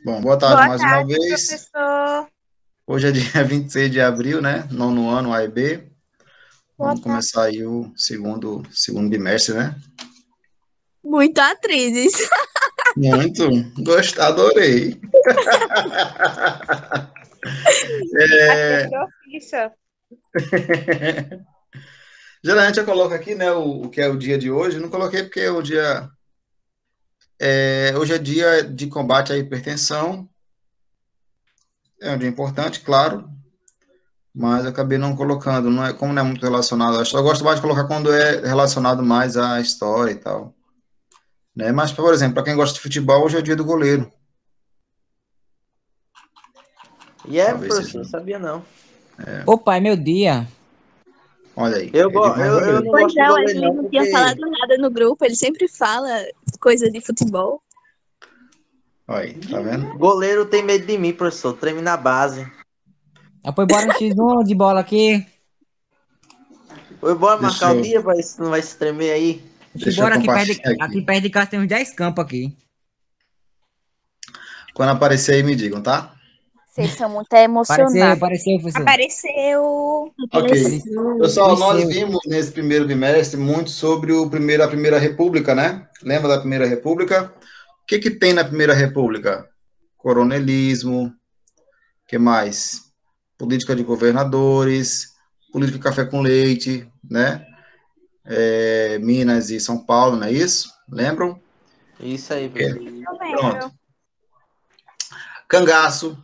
Bom, boa tarde Boa mais uma tarde, vez. professor. Hoje é dia 26 de abril, né? Nono ano, A e B. Boa Vamos tarde. começar aí o segundo bimestre, né? Muito atrizes. Muito. Adorei. Aqui é É, profissa. geralmente eu coloco aqui, né, o que é o dia de hoje. Não coloquei porque hoje é dia de combate à hipertensão. É um dia importante, claro, mas eu acabei não colocando. Não é, como não é muito relacionado, eu gosto mais de colocar quando é relacionado mais à história e tal. Né? Mas, por exemplo, para quem gosta de futebol, hoje é o dia do goleiro. E é, Talvez seja. professor, não sabia não. Opa, é meu dia. Olha aí, Eu, é dia go- de um eu, eu goleiro. não Pois gosto de é, o goleiro Wesley não, não tinha falado porque nada no grupo. Ele sempre fala coisa de futebol. Olha aí, tá vendo? goleiro tem medo de mim, professor. Treme na base. Apoio bora no X1 de bola aqui. Oi, bora Deixa marcar o eu, dia, vai, não vai se tremer aí. deixa eu Bora aqui perto compartilhar de, aqui aqui. perto de casa tem uns 10 campos aqui. Quando aparecer aí, me digam, tá? Vocês são muito Apareceu, emocionados. apareceu, professor. Apareceu. Ok. Apareceu, Pessoal, nós apareceu. vimos nesse primeiro bimestre muito sobre a Primeira República, né? Lembra da Primeira República? O que que tem na Primeira República? Coronelismo, que mais? Política de governadores, política de café com leite, né? Minas e São Paulo, não é isso? Lembram? Isso aí, É, professor. Eu pronto. lembro. Cangaço,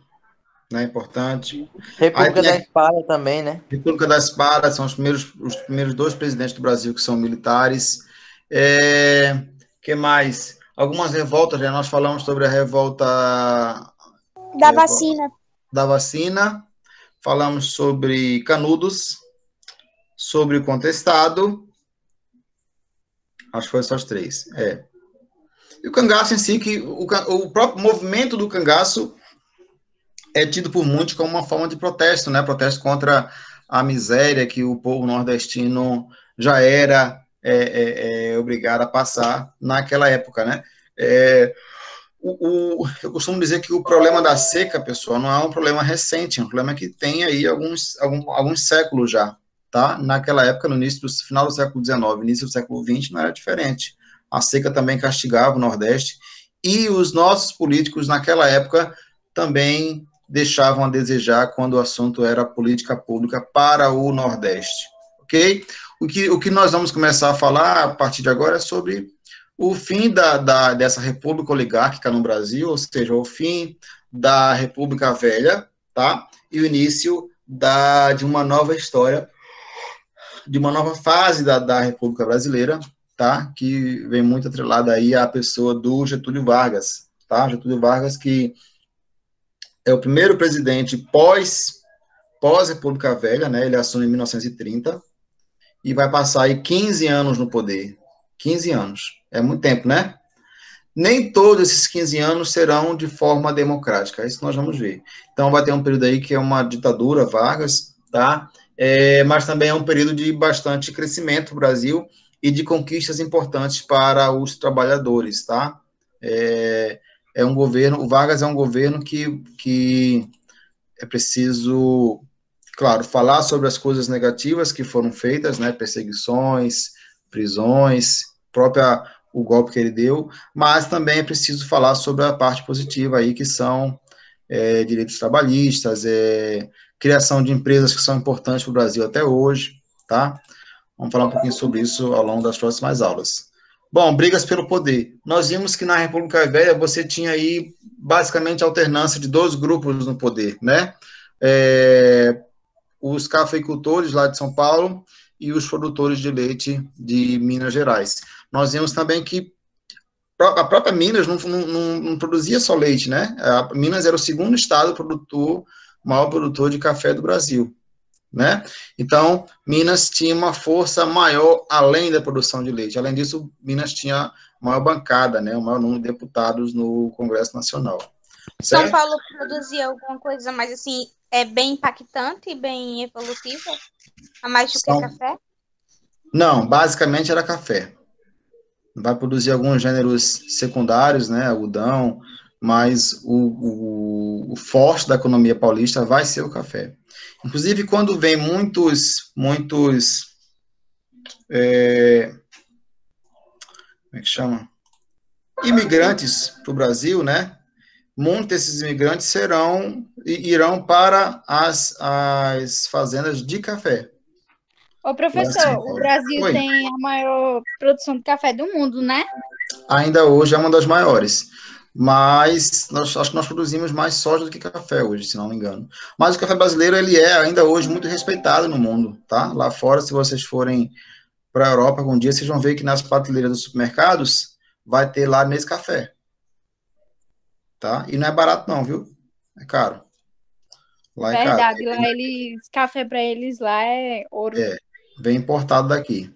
né? Importante. Aí República tem da a Espada também, né? República da Espada, são os primeiros dois presidentes do Brasil que são militares. Que mais? Algumas revoltas, né? Nós falamos sobre a Da vacina. da vacina, falamos sobre Canudos, sobre o contestado, acho que foi só os três. E o cangaço em si, que o próprio movimento do cangaço é tido por muitos como uma forma de protesto, né? Protesto contra a miséria que o povo nordestino já era obrigado a passar naquela época, né? Eu costumo dizer que o problema da seca, pessoal, não é um problema recente, é um problema que tem aí alguns séculos já, tá? Naquela época, no início do final do século XIX, início do século XX, não era diferente. A seca também castigava o Nordeste e os nossos políticos naquela época também deixavam a desejar quando o assunto era política pública para o Nordeste, ok? O que nós vamos começar a falar a partir de agora é sobre o fim dessa república oligárquica no Brasil, ou seja, o fim da República Velha, tá? E o início de uma nova história, de uma nova fase da República Brasileira, tá? Que vem muito atrelada aí à pessoa do Getúlio Vargas, tá? Getúlio Vargas, que é o primeiro presidente pós-República Velha, né? Ele assume em 1930 e vai passar aí 15 anos no poder. 15 anos. É muito tempo, né? Nem todos esses 15 anos serão de forma democrática, isso nós vamos ver. Então, vai ter um período aí que é uma ditadura, Vargas, tá? Mas também é um período de bastante crescimento no Brasil e de conquistas importantes para os trabalhadores, tá? Um governo, o Vargas é um governo que é preciso, claro, falar sobre as coisas negativas que foram feitas, né? Perseguições, prisões, própria o golpe que ele deu, mas também é preciso falar sobre a parte positiva aí, que são direitos trabalhistas, criação de empresas que são importantes para o Brasil até hoje, tá? Vamos falar um pouquinho sobre isso ao longo das próximas aulas. Bom, brigas pelo poder. Nós vimos que na República Velha você tinha aí basicamente alternância de dois grupos no poder, né? Os cafeicultores lá de São Paulo e os produtores de leite de Minas Gerais. Nós vimos também que a própria Minas não produzia só leite, né? A Minas era o segundo estado maior produtor de café do Brasil, né? Então, Minas tinha uma força maior além da produção de leite. Além disso, Minas tinha a maior bancada, né? O maior número de deputados no Congresso Nacional, São certo? Paulo produzia alguma coisa mais assim, é bem impactante e bem evolutiva, a mais do que São... café? Não, basicamente era café. Vai produzir alguns gêneros secundários, né? Algodão, mas o forte da economia paulista vai ser o café. Inclusive, quando vem muitos, como é que chama? Imigrantes para o Brasil, né? Muitos desses imigrantes irão para as fazendas de café. Ô, professor, o Brasil Oi. tem a maior produção de café do mundo, né? Ainda hoje é uma das maiores, mas acho que nós produzimos mais soja do que café hoje, se não me engano. Mas o café brasileiro, ele é ainda hoje muito respeitado no mundo, tá? Lá fora, se vocês forem para a Europa algum dia, vocês vão ver que nas prateleiras dos supermercados vai ter lá Nescafé, tá? E não é barato não, viu? É caro. Lá é caro. Verdade, lá café para eles lá é ouro. Vem importado daqui.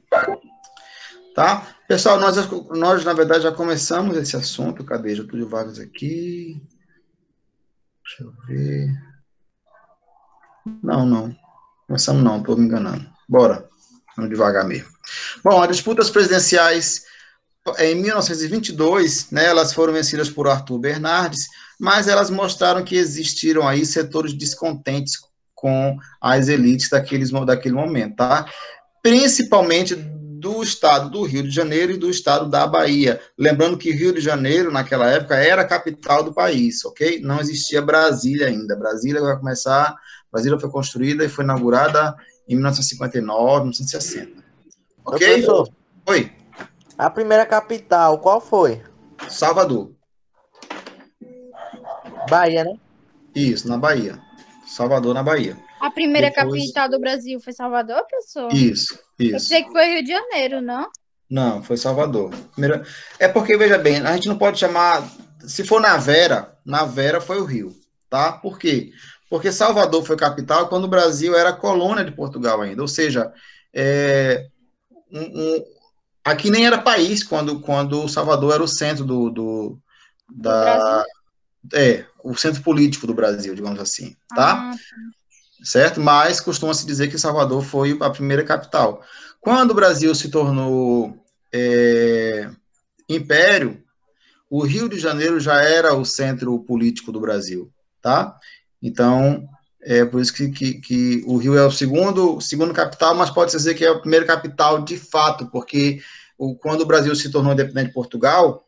Tá? Pessoal, nós, na verdade, já começamos esse assunto. Cadê? Getúlio Vargas aqui. Deixa eu ver. Não. Começamos não, estou me enganando. Bora. Vamos devagar mesmo. Bom, as disputas presidenciais em 1922, né, elas foram vencidas por Arthur Bernardes, mas elas mostraram que existiram aí setores descontentes com as elites daquele momento, tá? Principalmente do estado do Rio de Janeiro e do estado da Bahia. Lembrando que Rio de Janeiro, naquela época, era a capital do país, ok? Não existia Brasília ainda. Brasília foi construída e foi inaugurada em 1959, 1960. Ok? Professor, Oi. a primeira capital, qual foi? Salvador. Bahia, né? Isso, na Bahia. Salvador, na Bahia. A primeira Depois- capital do Brasil foi Salvador, professor? Isso. Eu pensei que foi Rio de Janeiro, não? Não, foi Salvador. É porque, veja bem, a gente não pode chamar. Se for na Vera foi o Rio, tá? Por quê? Porque Salvador foi capital quando o Brasil era colônia de Portugal ainda. Ou seja, aqui nem era país quando Salvador era o centro Brasil? o centro político do Brasil, digamos assim, tá? Certo? Mas costuma-se dizer que Salvador foi a primeira capital. Quando o Brasil se tornou império, o Rio de Janeiro já era o centro político do Brasil, tá? Então, é por isso que o Rio é o segundo capital, mas pode-se dizer que é a primeira capital de fato, porque quando o Brasil se tornou independente de Portugal,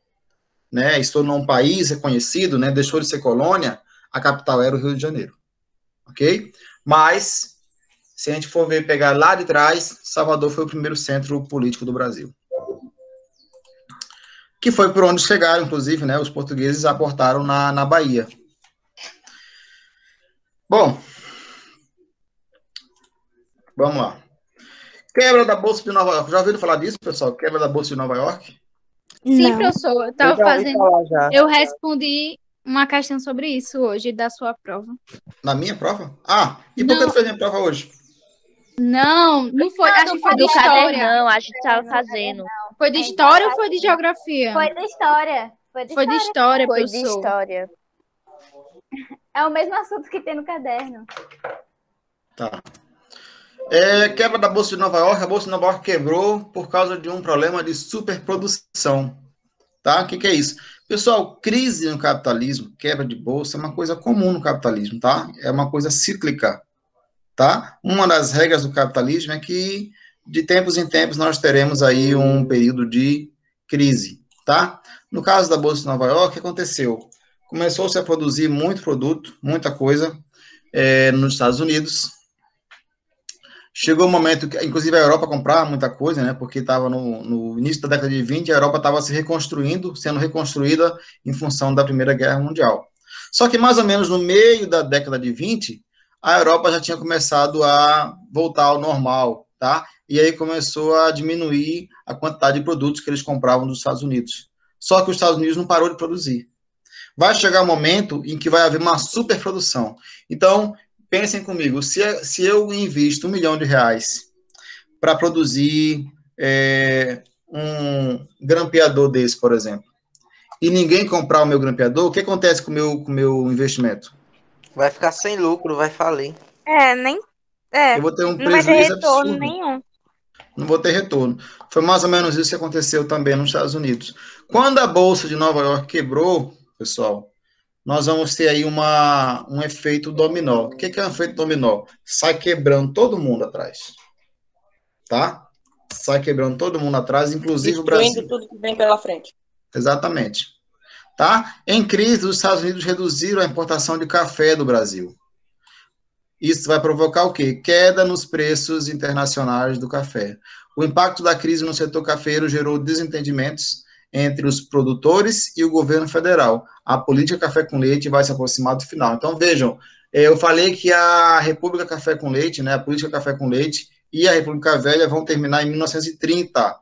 né, se tornou um país reconhecido, né, deixou de ser colônia, a capital era o Rio de Janeiro, ok? Mas, se a gente for pegar lá de trás, Salvador foi o primeiro centro político do Brasil. Que foi por onde chegaram, inclusive, né, os portugueses aportaram na Bahia. Bom, vamos lá. Quebra da Bolsa de Nova York. Já ouviram falar disso, pessoal? Quebra da Bolsa de Nova York? Sim, Não. professor. Eu respondi uma questão sobre isso hoje, da sua prova. Na minha prova? Ah, e por que tu fez minha prova hoje? Não foi. Acho que foi de do história. cadernão, a gente tava fazendo. Foi de história ou foi de geografia? Foi de história. Foi de história, Foi de professor. história. É o mesmo assunto que tem no caderno. Tá. Quebra da Bolsa de Nova York. A Bolsa de Nova York quebrou por causa de um problema de superprodução. Tá? O que é isso? Pessoal, crise no capitalismo, quebra de bolsa, é uma coisa comum no capitalismo, tá? É uma coisa cíclica, tá? Uma das regras do capitalismo é que, de tempos em tempos, nós teremos aí um período de crise, tá? No caso da Bolsa de Nova York, o que aconteceu? Começou-se a produzir muito produto, muita coisa, nos Estados Unidos. Chegou o momento que, inclusive, a Europa comprava muita coisa, né? Porque estava no início da década de 20, a Europa estava se reconstruindo, sendo reconstruída em função da Primeira Guerra Mundial. Só que, mais ou menos no meio da década de 20, a Europa já tinha começado a voltar ao normal, tá? E aí começou a diminuir a quantidade de produtos que eles compravam dos Estados Unidos. Só que os Estados Unidos não parou de produzir. Vai chegar um momento em que vai haver uma superprodução. Então, pensem comigo, se eu invisto R$1 milhão para produzir um grampeador desse, por exemplo, e ninguém comprar o meu grampeador, o que acontece com o meu investimento? Vai ficar sem lucro, vai falir. Eu vou ter um Não vai ter prejuízo retorno absurdo. nenhum. Não vou ter retorno. Foi mais ou menos isso que aconteceu também nos Estados Unidos. Quando a Bolsa de Nova York quebrou, pessoal, nós vamos ter aí um efeito dominó. O que é um efeito dominó? Sai quebrando todo mundo atrás, tá? Sai quebrando todo mundo atrás, inclusive o Brasil. Destruindo tudo que vem pela frente. Exatamente. Tá? Em crise, os Estados Unidos reduziram a importação de café do Brasil. Isso vai provocar o quê? Queda nos preços internacionais do café. O impacto da crise no setor cafeiro gerou desentendimentos entre os produtores e o governo federal. A política café com leite vai se aproximar do final. Então, vejam, eu falei que a República Café com Leite, né, a política café com leite e a República Velha vão terminar em 1930.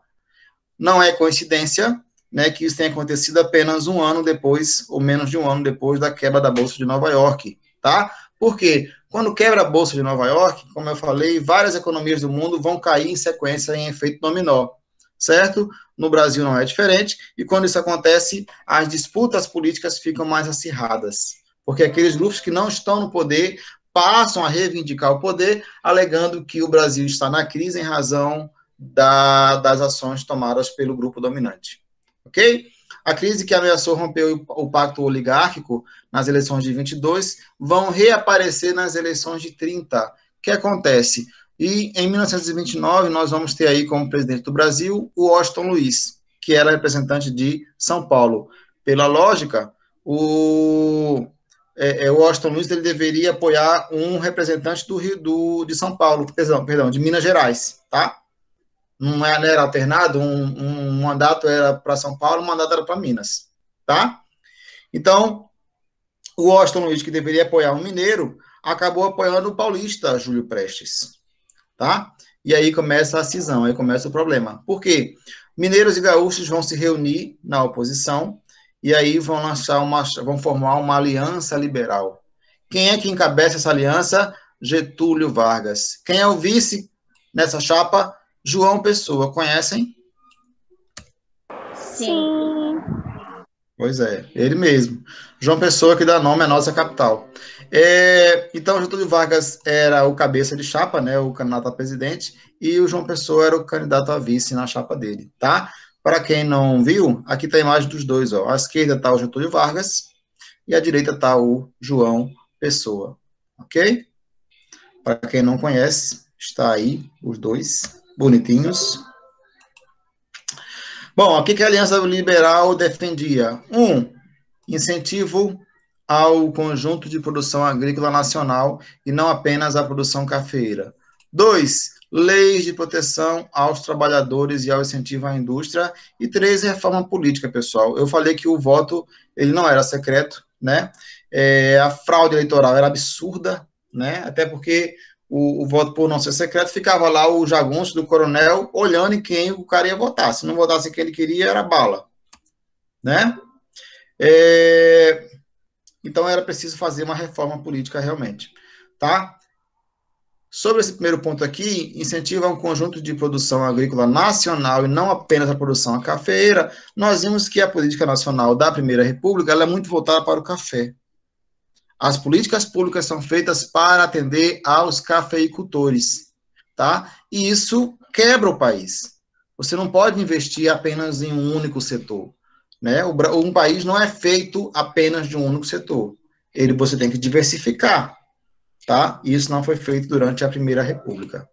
Não é coincidência, né, que isso tenha acontecido apenas um ano depois, ou menos de um ano depois da quebra da Bolsa de Nova York, tá? Por quê? Quando quebra a Bolsa de Nova York, como eu falei, várias economias do mundo vão cair em sequência em efeito dominó, certo? No Brasil não é diferente, e quando isso acontece, as disputas políticas ficam mais acirradas, porque aqueles grupos que não estão no poder passam a reivindicar o poder, alegando que o Brasil está na crise em razão das ações tomadas pelo grupo dominante. Ok? A crise que ameaçou romper o pacto oligárquico nas eleições de 22 vão reaparecer nas eleições de 30. O que acontece? E em 1929 nós vamos ter aí como presidente do Brasil o Washington Luiz, que era representante de São Paulo. Pela lógica, o Washington Luiz ele deveria apoiar um representante de São Paulo, perdão, de Minas Gerais, tá? Não era alternado, um mandato era para São Paulo, um mandato era para Minas, tá? Então, o Washington Luiz, que deveria apoiar um mineiro, acabou apoiando o paulista Júlio Prestes, tá? E aí começa a cisão, aí começa o problema. Por quê? Mineiros e gaúchos vão se reunir na oposição e aí vão formar uma aliança liberal. Quem é que encabeça essa aliança? Getúlio Vargas. Quem é o vice nessa chapa? João Pessoa, conhecem? Sim. Pois é, ele mesmo. João Pessoa, que dá nome à nossa capital. Então, Getúlio Vargas era o cabeça de chapa, né, o candidato a presidente, e o João Pessoa era o candidato a vice na chapa dele, tá? Para quem não viu, aqui está a imagem dos dois, ó. À esquerda está o Getúlio Vargas e à direita está o João Pessoa, ok? Para quem não conhece, está aí os dois bonitinhos. Bom, o que a Aliança Liberal defendia? Incentivo ao conjunto de produção agrícola nacional e não apenas à produção cafeeira. 2, leis de proteção aos trabalhadores e ao incentivo à indústria. E 3, reforma política, pessoal. Eu falei que o voto ele não era secreto, né? A fraude eleitoral era absurda, né? Até porque o voto por não ser secreto, ficava lá o jagunço do coronel olhando em quem o cara ia votar. Se não votasse quem ele queria, era bala. Né? Então, era preciso fazer uma reforma política realmente. Tá? Sobre esse primeiro ponto aqui, incentiva um conjunto de produção agrícola nacional e não apenas a produção cafeeira, nós vimos que a política nacional da Primeira República ela é muito voltada para o café. As políticas públicas são feitas para atender aos cafeicultores, tá? E isso quebra o país. Você não pode investir apenas em um único setor, né? Um país não é feito apenas de um único setor. Você tem que diversificar, tá? E isso não foi feito durante a Primeira República,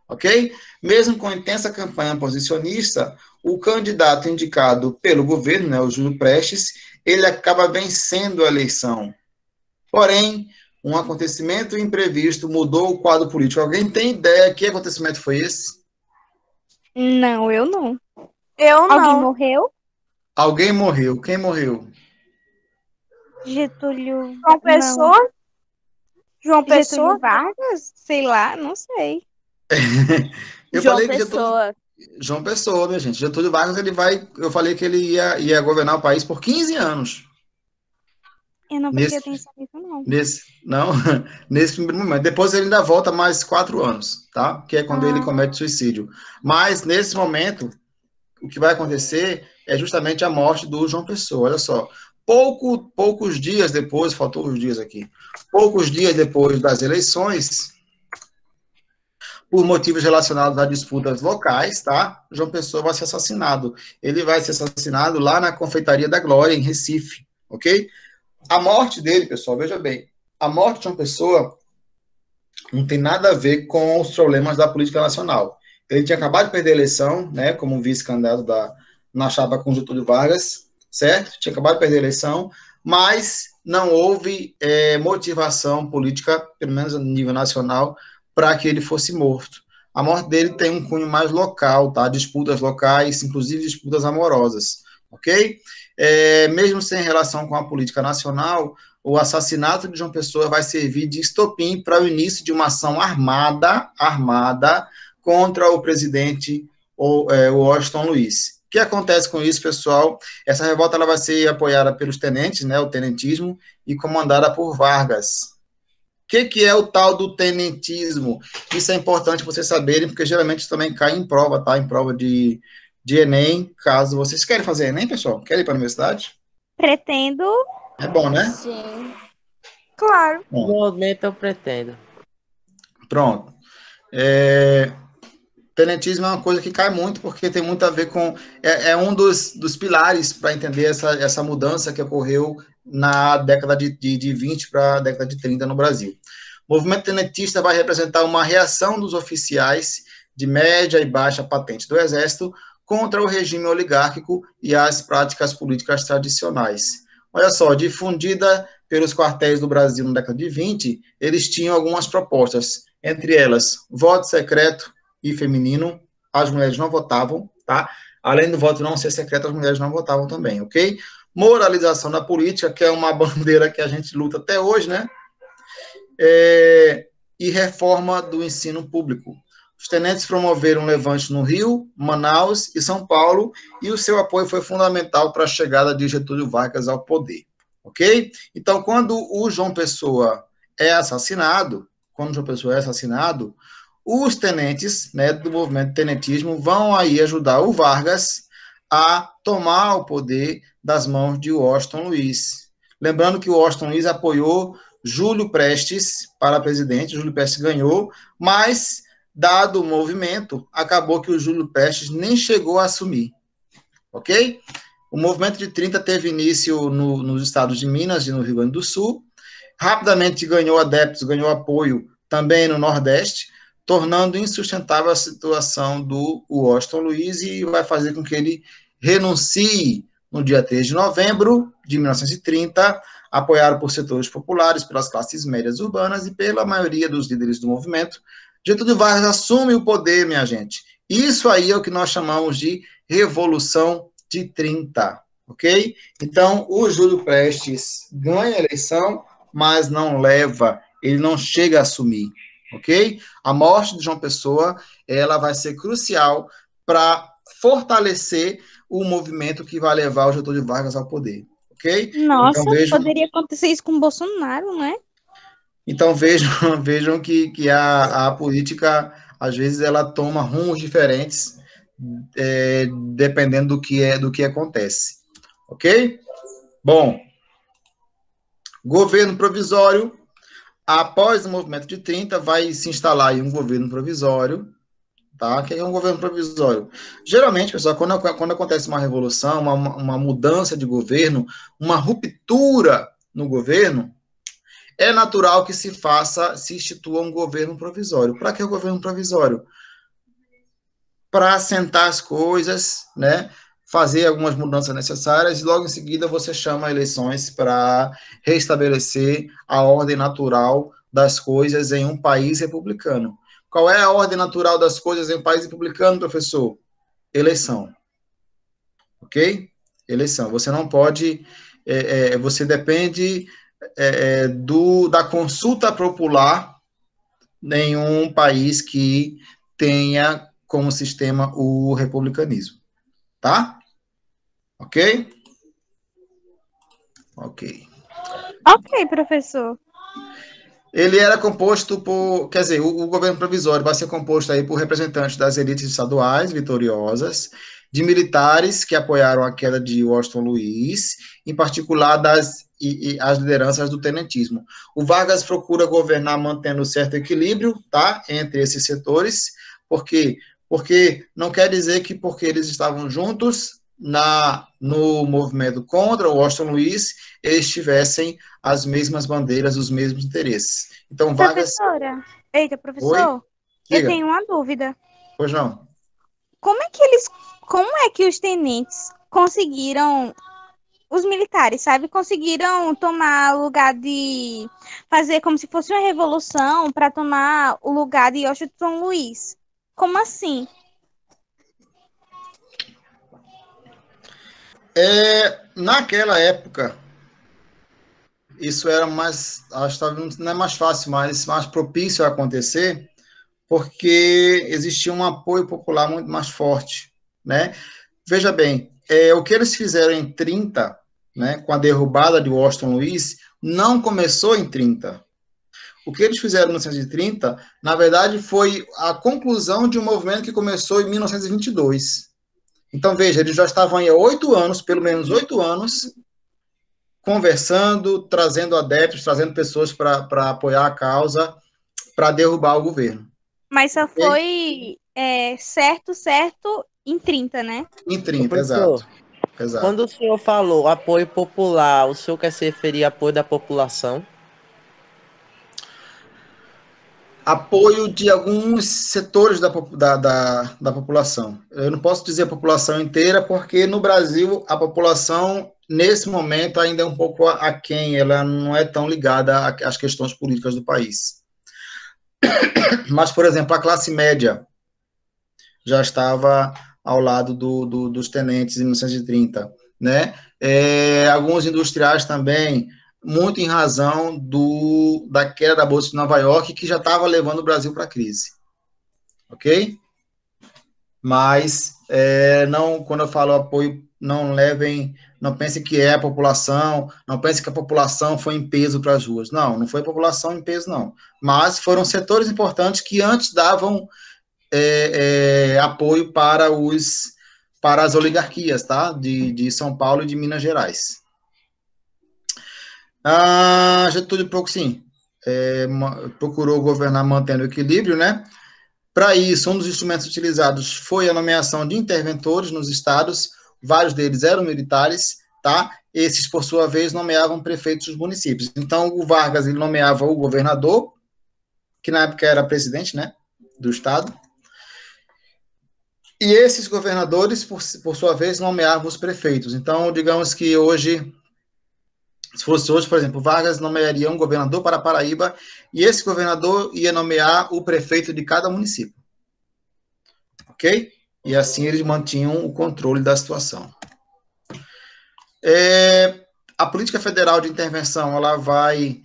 ok? Mesmo com intensa campanha posicionista, o candidato indicado pelo governo, né, o Júlio Prestes, ele acaba vencendo a eleição. Porém, um acontecimento imprevisto mudou o quadro político. Alguém tem ideia que acontecimento foi esse? Não, eu não. Eu não. Alguém morreu? Alguém morreu. Quem morreu? Getúlio... João Pessoa? João Getúlio Pessoa? Vargas? Sei lá, não sei. Eu João falei que Pessoa. João Pessoa, minha gente. Getúlio Vargas, eu falei que ele ia governar o país por 15 anos. Eu não prestei atenção nisso, não. Nesse primeiro momento. Depois ele ainda volta mais 4 anos, tá? Que é quando ele comete suicídio. Mas, nesse momento, o que vai acontecer é justamente a morte do João Pessoa. Olha só. Poucos dias depois, faltou os dias aqui, poucos dias depois das eleições, por motivos relacionados a disputas locais, tá? João Pessoa vai ser assassinado. Ele vai ser assassinado lá na Confeitaria da Glória, em Recife, ok? A morte dele, pessoal, veja bem, a morte de uma pessoa não tem nada a ver com os problemas da política nacional. Ele tinha acabado de perder a eleição, né, como vice-candidato na chapa com Getúlio Vargas, certo? Tinha acabado de perder a eleição, mas não houve motivação política, pelo menos a nível nacional, para que ele fosse morto. A morte dele tem um cunho mais local, tá? Disputas locais, inclusive disputas amorosas, ok? Mesmo sem relação com a política nacional, o assassinato de João Pessoa vai servir de estopim para o início de uma ação armada contra o presidente Washington Luiz. O que acontece com isso, pessoal? Essa revolta ela vai ser apoiada pelos tenentes, né, o tenentismo, e comandada por Vargas. O que é o tal do tenentismo? Isso é importante vocês saberem, porque geralmente também cai em prova, tá? Em prova de Enem, caso vocês querem fazer Enem, pessoal? Querem ir para a universidade? Pretendo. É bom, né? Sim. Claro. No momento eu pretendo. Pronto. Tenentismo é uma coisa que cai muito, porque tem muito a ver com... É um dos pilares para entender essa mudança que ocorreu na década de 20 para a década de 30 no Brasil. O movimento tenentista vai representar uma reação dos oficiais de média e baixa patente do Exército contra o regime oligárquico e as práticas políticas tradicionais. Olha só, difundida pelos quartéis do Brasil na década de 20, eles tinham algumas propostas, entre elas, voto secreto e feminino, as mulheres não votavam, tá? Além do voto não ser secreto, as mulheres não votavam também, ok? Moralização da política, que é uma bandeira que a gente luta até hoje, né? E reforma do ensino público. Os tenentes promoveram um levante no Rio, Manaus e São Paulo, e o seu apoio foi fundamental para a chegada de Getúlio Vargas ao poder, ok? Então, quando o João Pessoa é assassinado, os tenentes, né, do movimento tenentismo vão aí ajudar o Vargas a tomar o poder das mãos de Washington Luiz. Lembrando que o Washington Luiz apoiou Júlio Prestes para presidente, Júlio Prestes ganhou, mas, dado o movimento, acabou que o Júlio Prestes nem chegou a assumir, ok? O movimento de 30 teve início nos estados de Minas e no Rio Grande do Sul, rapidamente ganhou adeptos, ganhou apoio também no Nordeste, tornando insustentável a situação do Washington Luiz e vai fazer com que ele renuncie no dia 3 de novembro de 1930, apoiado por setores populares, pelas classes médias urbanas e pela maioria dos líderes do movimento. Getúlio Vargas assume o poder, minha gente. Isso aí é o que nós chamamos de Revolução de 30, ok? Então, o Júlio Prestes ganha a eleição, mas não leva, ele não chega a assumir, ok? A morte de João Pessoa, ela vai ser crucial para fortalecer o movimento que vai levar o Getúlio Vargas ao poder, ok? Nossa, Então, poderia acontecer isso com o Bolsonaro, né? Então vejam que a política, às vezes, ela toma rumos diferentes, dependendo do que acontece, ok? Bom, governo provisório. Após o movimento de 30, vai se instalar aí um governo provisório, tá? O que é um governo provisório? Geralmente, pessoal, quando acontece uma revolução, uma mudança de governo, uma ruptura no governo, é natural que se institua um governo provisório. Para que o governo provisório? Para assentar as coisas, né? Fazer algumas mudanças necessárias e logo em seguida você chama eleições para restabelecer a ordem natural das coisas em um país republicano. Qual é a ordem natural das coisas em um país republicano, professor? Eleição. Ok? Eleição. Você não pode... você depende da consulta popular em um país que tenha como sistema o republicanismo. Tá? Ok? Ok. Ok, professor. Ele era composto por, quer dizer, o governo provisório vai ser composto aí por representantes das elites estaduais vitoriosas, de militares que apoiaram a queda de Washington Luiz, em particular as lideranças do tenentismo. O Vargas procura governar mantendo certo equilíbrio, tá, entre esses setores, porque não quer dizer que porque eles estavam juntos, no movimento contra o Washington Luiz, eles tivessem as mesmas bandeiras, os mesmos interesses. Então, Vargas... Professora, eita, Oi? professor, eu Diga. tenho uma dúvida. Pois não. Como é que os tenentes conseguiram, os militares, sabe, conseguiram tomar o lugar de fazer como se fosse uma revolução para tomar o lugar de Washington Luiz? Como assim? Naquela época, isso era mais, acho que não é mais fácil, mas mais propício a acontecer, porque existia um apoio popular muito mais forte, né? Veja bem, o que eles fizeram em 30, né, com a derrubada de Washington Luiz, não começou em 30. O que eles fizeram em 1930, na verdade, foi a conclusão de um movimento que começou em 1922. Então, veja, eles já estavam aí há 8 anos, pelo menos 8 anos, conversando, trazendo adeptos, trazendo pessoas para apoiar a causa, para derrubar o governo. Mas só foi certo em 30, né? Em 30, Professor, exato. quando o senhor falou apoio popular, o senhor quer se referir a apoio da população? Apoio de alguns setores da população. Eu não posso dizer a população inteira, porque no Brasil a população, nesse momento, ainda é um pouco aquém, ela não é tão ligada às questões políticas do país. Mas, por exemplo, a classe média já estava ao lado dos tenentes em 1930, né? Alguns industriais também, muito em razão da queda da Bolsa de Nova York, que já estava levando o Brasil para a crise. Ok? Mas, não, quando eu falo apoio, não pensem que é a população, não pensem que a população foi em peso para as ruas. Não foi a população em peso, não. Mas foram setores importantes que antes davam apoio para as oligarquias, tá? De São Paulo e de Minas Gerais. Getúlio, pouco sim, procurou governar mantendo o equilíbrio, né? Para isso, um dos instrumentos utilizados foi a nomeação de interventores nos estados, vários deles eram militares, tá? Esses, por sua vez, nomeavam prefeitos dos municípios. Então, o Vargas, ele nomeava o governador, que na época era presidente, né, do estado, e esses governadores, por sua vez, nomeavam os prefeitos. Então, digamos que hoje, se fosse hoje, por exemplo, Vargas nomearia um governador para Paraíba, e esse governador ia nomear o prefeito de cada município. Ok? E assim eles mantinham o controle da situação. A política federal de intervenção, ela vai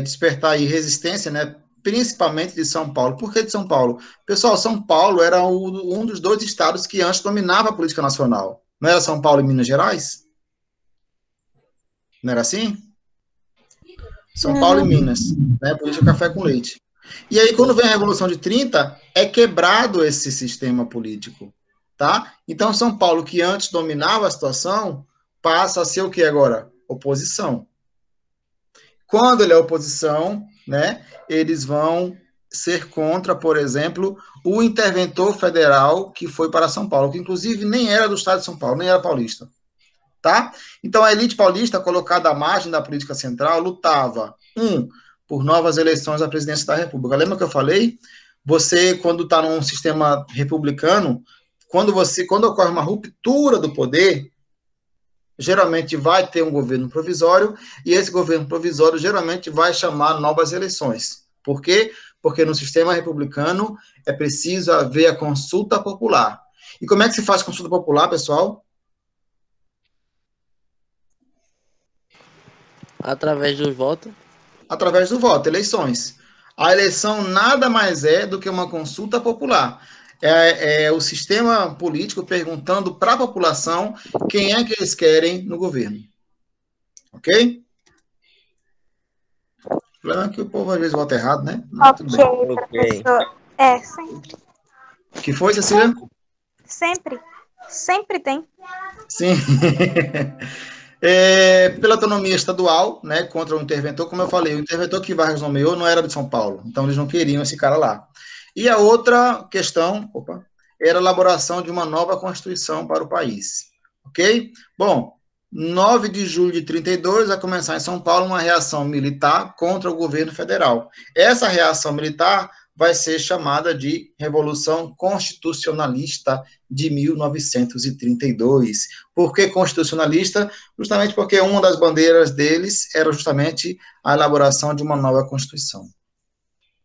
despertar aí resistência, né? Principalmente de São Paulo. Por que de São Paulo? Pessoal, São Paulo era um dos 2 estados que antes dominava a política nacional. Não era São Paulo e Minas Gerais? Não era assim? São Paulo e Minas, né? Política café com leite. E aí, quando vem a Revolução de 30, é quebrado esse sistema político, tá? Então, São Paulo, que antes dominava a situação, passa a ser o que agora? Oposição. Quando ele é oposição, né, eles vão ser contra, por exemplo, o interventor federal que foi para São Paulo, que inclusive nem era do estado de São Paulo, nem era paulista, tá? Então, a elite paulista, colocada à margem da política central, lutava, por novas eleições à presidência da República. Lembra que eu falei? Você, quando está num sistema republicano, quando ocorre uma ruptura do poder, geralmente vai ter um governo provisório, e esse governo provisório geralmente vai chamar novas eleições. Por quê? Porque no sistema republicano é preciso haver a consulta popular. E como é que se faz consulta popular, pessoal? Através do voto? Através do voto, eleições. A eleição nada mais é do que uma consulta popular. É o sistema político perguntando para a população quem é que eles querem no governo. Ok? O problema é que o povo às vezes vota errado, né? Mas tudo bem. Professor. Sempre. O que foi, Cecília? Sempre. Sempre tem. Sim. Pela autonomia estadual, né, contra o interventor, como eu falei, o interventor que Vargas nomeou não era de São Paulo, então eles não queriam esse cara lá. E a outra questão, era a elaboração de uma nova Constituição para o país. Ok? Bom, 9 de julho de 32 vai começar em São Paulo uma reação militar contra o governo federal. Essa reação militar vai ser chamada de Revolução Constitucionalista de 1932. Por que constitucionalista? Justamente porque uma das bandeiras deles era justamente a elaboração de uma nova Constituição.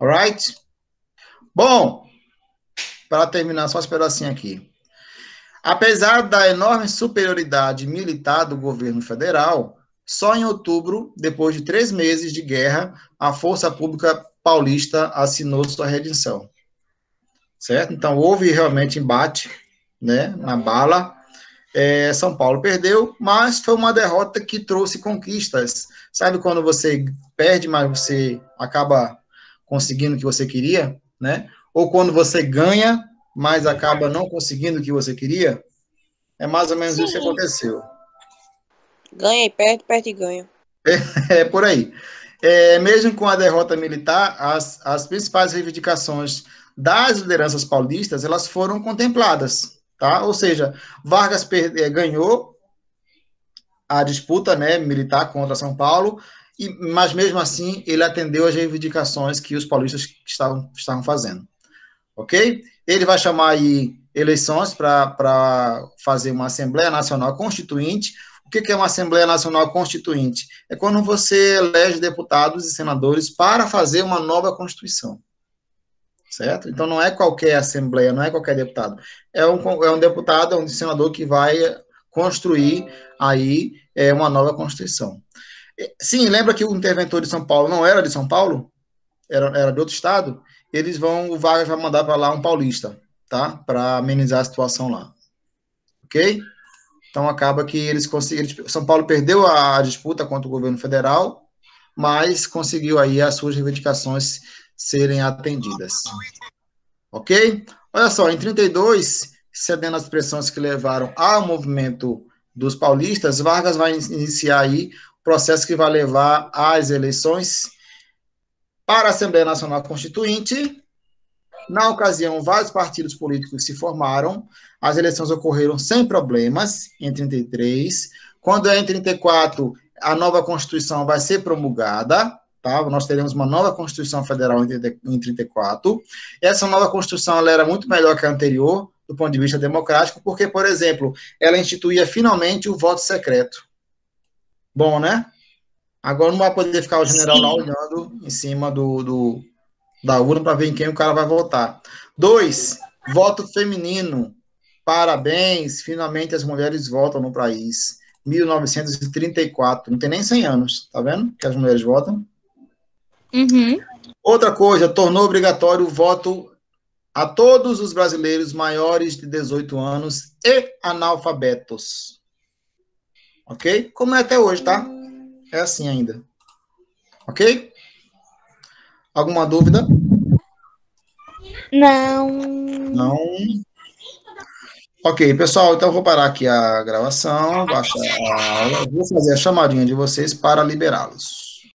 Alright? Bom, para terminar, só esse pedacinho aqui. Apesar da enorme superioridade militar do governo federal, só em outubro, depois de 3 meses de guerra, a Força Pública Paulista assinou sua rendição. Certo? Então, houve realmente embate, né, na bala. São Paulo perdeu, mas foi uma derrota que trouxe conquistas. Sabe quando você perde, mas você acaba conseguindo o que você queria, né? Ou quando você ganha, mas acaba não conseguindo o que você queria? É mais ou menos isso que aconteceu. Ganha e perde, perde e ganha. É por aí. Mesmo com a derrota militar, as principais reivindicações das lideranças paulistas, elas foram contempladas, tá? Ou seja, Vargas ganhou a disputa, né, militar contra São Paulo, mas mesmo assim ele atendeu às reivindicações que os paulistas estavam fazendo. Ok? Ele vai chamar aí eleições para fazer uma Assembleia Nacional Constituinte. O que é uma Assembleia Nacional Constituinte? É quando você elege deputados e senadores para fazer uma nova Constituição. Certo? Então, não é qualquer Assembleia, não é qualquer deputado. É um deputado, é um senador que vai construir aí uma nova Constituição. Sim, lembra que o interventor de São Paulo não era de São Paulo? Era de outro estado? O Vargas vai mandar para lá um paulista, tá? Para amenizar a situação lá. Ok? Então, acaba que eles conseguiram... São Paulo perdeu a disputa contra o governo federal, mas conseguiu aí as suas reivindicações serem atendidas. Ok? Olha só, em 32, cedendo às pressões que levaram ao movimento dos paulistas, Vargas vai iniciar aí o processo que vai levar às eleições para a Assembleia Nacional Constituinte. Na ocasião, vários partidos políticos se formaram, as eleições ocorreram sem problemas em 33. Quando é em 34, a nova Constituição vai ser promulgada, tá? Nós teremos uma nova Constituição Federal em 34. Essa nova Constituição ela era muito melhor que a anterior, do ponto de vista democrático, porque, por exemplo, ela instituía finalmente o voto secreto. Bom, né? Agora não vai poder ficar o general lá olhando em cima da urna para ver em quem o cara vai votar. 2, voto feminino. Parabéns, finalmente as mulheres votam no país. 1934, não tem nem 100 anos, tá vendo? Que as mulheres votam. Uhum. Outra coisa, tornou obrigatório o voto a todos os brasileiros maiores de 18 anos e analfabetos. Ok? Como é até hoje, tá? É assim ainda. Ok? Alguma dúvida? Não. Não. Ok, pessoal, então eu vou parar aqui a gravação, baixar a aula, vou fazer a chamadinha de vocês para liberá-los.